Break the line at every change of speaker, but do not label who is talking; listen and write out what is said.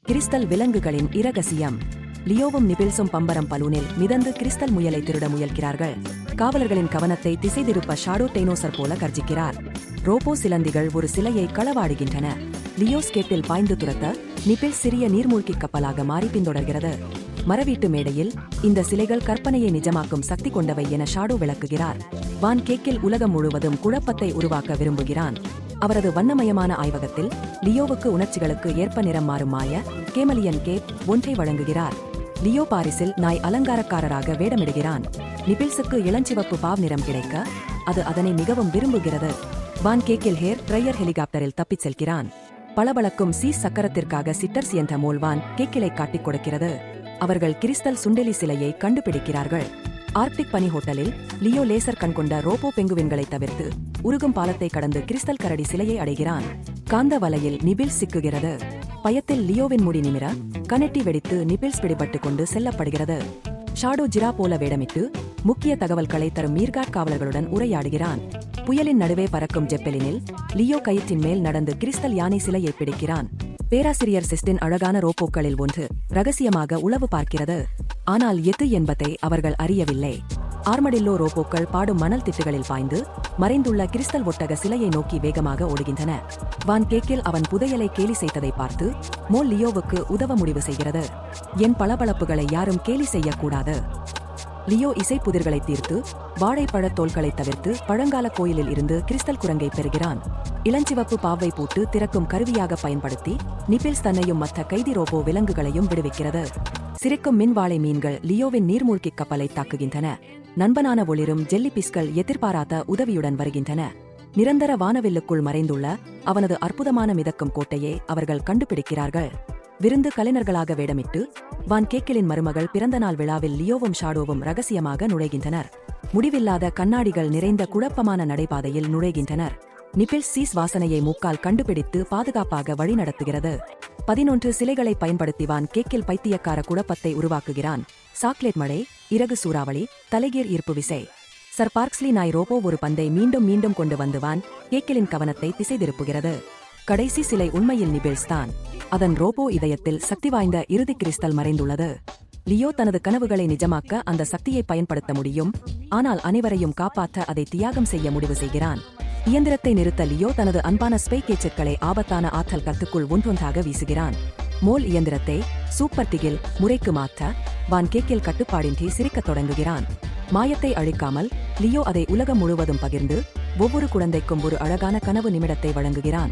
Crystal விலங்குகளின் இரகசியம். லியோவும் நிபில்ஸும் பம்பரம் பலூனில் மிதந்து கிறிஸ்டல் முயலை திருட முயல்கிறார்கள். காவலர்களின் கவனத்தை திசை திருப்ப ஷாடோ டைனோசர் போல கர்ஜிக்கிறார். ரோபோ சிலந்திகள் ஒரு சிலையை களவாடுகின்றன. லியோ ஸ்கேட்டில் பாய்ந்து துரத்த நிபில்ஸ் சிறிய நீர்மூழ்கி கப்பலாக மாறி பின்தொடர்கிறது. மரவீட்டு மேடையில் இந்த சிலைகள் கற்பனையை நிஜமாக்கும் சக்தி கொண்டவை என ஷாடோ விளக்குகிறார். வான் கேக்கில் உலகம் முழுவதும் குழப்பத்தை உருவாக்க விரும்புகிறான். அவரது வண்ணமயமான ஆய்வகத்தில் லியோவுக்கு உணர்ச்சிகளுக்கு ஏற்ப நிறம் மாறும் மாய கேமலியன் கேட் ஒன்றை வழங்குகிறார். லியோ பாரிஸில் நாய் அலங்காரக்காரராக வேடமிடுகிறான். நிபில்ஸுக்கு இளஞ்சிவப்பு பாவ் நிறம் கிடைக்க அது அதனை மிகவும் விரும்புகிறது. வான் கேக்கில் ஹேர் ட்ரையர் ஹெலிகாப்டரில் தப்பிச் செல்கிறான். பளபளக்கும் சீஸ் சக்கரத்திற்காக சிட்டர்ஸ் என்ற மோல்வான் கேக்கிலை காட்டிக் கொடுக்கிறது. அவர்கள் கிறிஸ்டல் சுண்டெலி சிலையை கண்டுபிடிக்கிறார்கள். ஆர்க்டிக் பனி ஹோட்டலில் லியோ லேசர் கண் கொண்ட ரோபோ பெங்குவின்களை தவிர்த்து உருகும் பாலத்தை கடந்து கிறிஸ்டல் கரடி சிலையை அடைகிறான். காந்த வலையில் நிபில்ஸ் சிக்குகிறது. பயத்தில் லியோவின் முடி நிமிர கனெட்டி வெடித்து நிபில்ஸ் பிடிபட்டுக் கொண்டு செல்லப்படுகிறது. ஷாடோ ஜிரா போல வேடமிட்டு முக்கிய தகவல்களை தரும் மீர்காட் காவலர்களுடன் உரையாடுகிறான். புயலின் நடுவே பறக்கும் ஜெப்பெலினில் லியோ கயிற்றின் மேல் நடந்து கிறிஸ்டல் யானை சிலையை பிடிக்கிறான். பேராசிரியர் செஸ்டின் அழகான ரோபோக்களில் ஒன்று ரகசியமாக உளவு பார்க்கிறது. ஆனால் எது என்பதை அவர்கள் அறியவில்லை. ஆர்மடில்லோ ரோபோக்கள் பாடும் மணல் திட்டுகளில் பாய்ந்து மறைந்துள்ள கிறிஸ்டல் ஒட்டக சிலையை நோக்கி வேகமாக ஓடுகின்றன. வான் கேக்கில் அவன் புதையலை கேலி செய்ததை பார்த்து மோல் லியோவுக்கு உதவ முடிவு செய்கிறது. என் பளபளப்புகளை யாரும் கேலி செய்யக்கூடாது. லியோ இசைப்புதிர்களை தீர்த்து வாழைப்பழத் தோல்களை தவிர்த்து பழங்கால கோயிலில் இருந்து கிறிஸ்டல் குரங்கை பெறுகிறான். இளஞ்சிவப்பு பாவை பூட்டு திறக்கும் கருவியாக பயன்படுத்தி நிபில்ஸ் தன்னையும் மற்ற கைதி ரோபோ விலங்குகளையும் விடுவிக்கிறது. சிரிக்கும் மின்வாழை மீன்கள் லியோவின் நீர்மூழ்கி கப்பலை தாக்குகின்றன. நண்பனான ஒளிரும் ஜெல்லிபிஸ்கள் எதிர்பாராத உதவியுடன் வருகின்றன. நிரந்தர வானவில்லுக்குள் மறைந்துள்ள அவனது அற்புதமான மிதக்கும் கோட்டையை அவர்கள் கண்டுபிடிக்கிறார்கள். விருந்து கலைஞர்களாக வேடமிட்டு வான் கேக்கிலின் மருமகள் பிறந்தநாள் விழாவில் லியோவும் ஷாடோவும் ரகசியமாக நுழைகின்றனர். முடிவில்லாத கண்ணாடிகள் நிறைந்த குழப்பமான நடைபாதையில் நுழைகின்றனர். நிபில்ஸ் சீஸ் வாசனையை மூக்கால் கண்டுபிடித்து பாதுகாப்பாக வழிநடத்துகிறது. 11 சிலைகளை பயன்படுத்தி வான் கேக்கில் பைத்தியக்கார குழப்பத்தை உருவாக்குகிறான். சாக்லேட் மழை, இறகு சூறாவளி, தலைகீர் ஈர்ப்பு விசை. சர் பார்க்ஸ்லி நாய் ரோபோ ஒரு பந்தை மீண்டும் மீண்டும் கொண்டு வந்து வான் கேக்கிலின் கவனத்தை திசை திருப்புகிறது. கடைசி சிலை உண்மையில் நிபில்ஸ் தான். அதன் ரோபோ இதயத்தில் சக்தி வாய்ந்த இறுதி கிறிஸ்டல் மறைந்துள்ளது. லியோ தனது கனவுகளை நிஜமாக்க அந்த சக்தியை பயன்படுத்த முடியும். ஆனால் அனைவரையும் காப்பாற்ற அதை தியாகம் செய்ய முடிவு செய்கிறான். இயந்திரத்தை நிறுத்த லியோ தனது அன்பான ஸ்பை கேச்சட்களை ஆபத்தான ஆற்றல் கத்துக்குள் ஒன்றொன்றாக வீசுகிறான். மோல் இயந்திரத்தை சூப்பர் டிகில் முறைக்கு மாற்ற வான் கேக்கில் கட்டுப்பாடின்றி சிரிக்கத் தொடங்குகிறான். மாயத்தை அழிக்காமல் லியோ அதை உலகம் முழுவதும் பகிர்ந்து ஒவ்வொரு குழந்தைக்கும் ஒரு அழகான கனவு நிமிடத்தை வழங்குகிறான்.